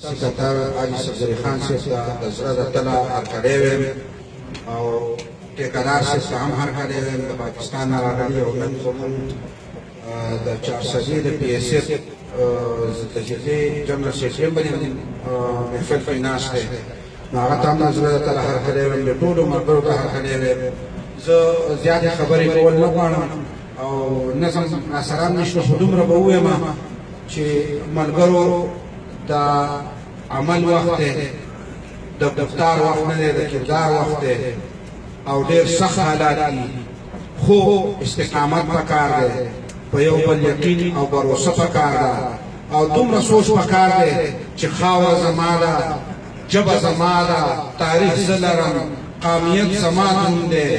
سکتر حاجی صفدر خان صاحب ته د زړه د تله هرکلی ویم او ټیکهدار صاحب ته هم هرکلی ویم د پاکستان نه راغلي او نن زموږ د چارسدي د پي ایس ایف د جګړې جنرال سیکرټري باندې محفل کې ناست دی نو هغه ته هم د زړه د تله هرکلی ویم د ټولو ملګرو ته هرکلی ویم زه زیاتې خبرې کول نه غواړم او نظم راسره نشته خو دومره به ووایم چې ملګرو دا عمل وخت دی د گفتار وخت نه دی د کردار وخت دی او ډېر سخت حالات دي خو استقامت پکار دی په یو بل یقین او بروسه پکار ده او دومره سوچ پکار دی چې خاوره زما ده ژبه زما ده تاریخ زه لرم قومیت زما دروند دی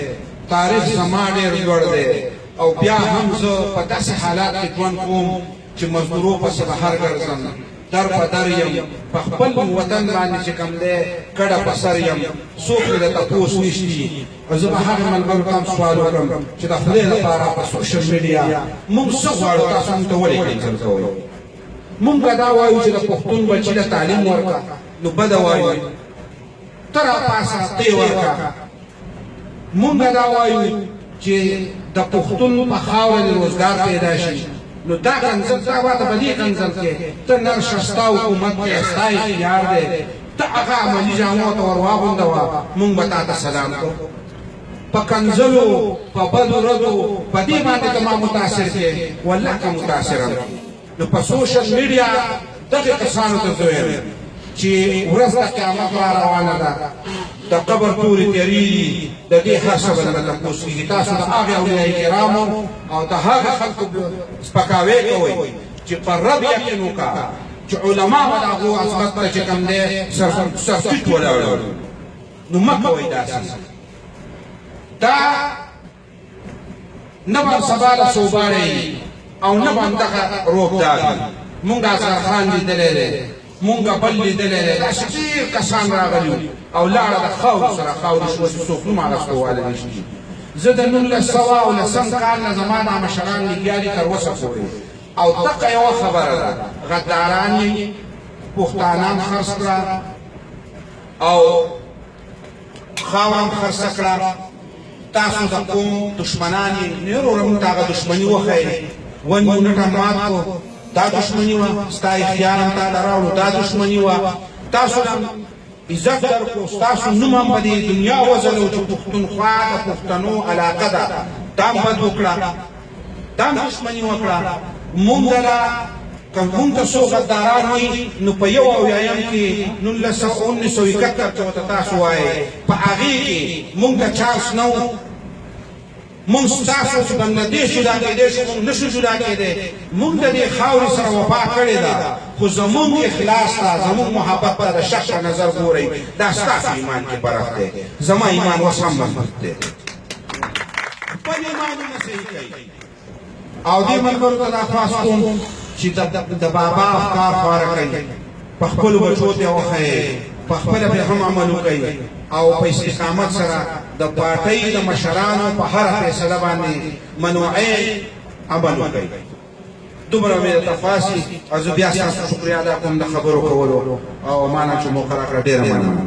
تاریخ زما ډېر لوړ دی او بیا هم زه په داسې حالات کې ژوند کوم چې مزدورو پسې بهر ګرځم در په در یم په خپل وطن باندې چې کوم دی کډه په سر یم څوک مې د تپوس نشتي زه به هغه ملګرو ته هم سوال وکړم چې د خدای لپاره په سوشل میډیا موږ څه غواړو تاسو موږ ته ولې کنسل کوئ موږ دا وایو چې د پښتون بچي ته تعلیم ورکړه نو بده وایو ته راپاسه تی ورکړه موږ دا وایو چې د پښتون په خاوره د روزګار پیدا شي نو دا کنزل تا واته بدی کنزل کې ته نر شستا حکومت کې استای اختیار دی ته هغه عملي جامو ته ور واغونده وا مونږ به تا ته سلام کوو په کنزلو په بدو ردو په دې باندې ته ما متاثر کې والله که متاثر یم نو په سوشل میډیا دغه کسانو ته زه وایم چې ورځ د قیامت را روانه ده د قبر تورې تېرېږي د دې هر څه به نه تپوس کېږي تاسو د هغې اولیاء کرامو او د هغه خلکو سپکاوی کوئ چې پر رب یقین وکړه چې علما به د هغو عظمت ته چې کوم دی سرټیټ ولاړ نو مه کوئ داسې دا نه به سبا له صوباړی او نه به همدغه روغتیا وي مونږ اصغر خان لیدلی دی مونږ بل لیدلی دی داسې ډېر کسان راغلي او لاړه د خاورو سره خاورې شوه چې څوک نوم اخیستوالی نشي زه د 1910 کال نه زما دا مشران لګیا دي تر اوسه پورې او دغه یوه خبره ده غداران یې پښتانان خرڅ کړه او خاوره هم خرڅه کړه تاسو د قوم دشمنان یې نه وروره موږ ته هغه دشمني وښیئ ونیونټه مات کړو دا دشمني وه ستا اختیار هم تا ته راوړو دا دشمني وه تاسو عزت درکړو ستاسو نوم هم په دې دنیا وځلو چې پښتونخوا د پښتنو علاقه ده دا هم بد وکړه دا هم دښمني وکړه مونږ دله که مونږ ته څوک غداران وي نو په 1971 کې 1971 چې ورته تاسو وایئ په هغې کې مونږ ته چانس نه و مونږ ستاسو چې بنګلادیش جدا کېدی شي مونږ نشو جدا کېدی مونږ د دې خاورې سره وفا کړې ده خو زمونږ اخلاص ته زمونږ محبت ته د شک په نظر ګورئ دا ستاسو ایمان کې فرق دی زما ایمان اوس هم مضبوط دی خپل ایمانونه صحیح کوئ او دې ملګرو ته دا خواست کوم چې د بابا افکار خواره کوي په خپلو بچو ته وښیئ په خپله پرې هم عمل وکړئ او په استقامت سره د پارټۍ د مشرانو په هره فیصله باندې منوعي عمل وکړئ دومره مې درته خواست او زه بیا ستاسو شکریا ادا کوم د خبرو کولو او ما نه چې موقع راکړه ډېره مننه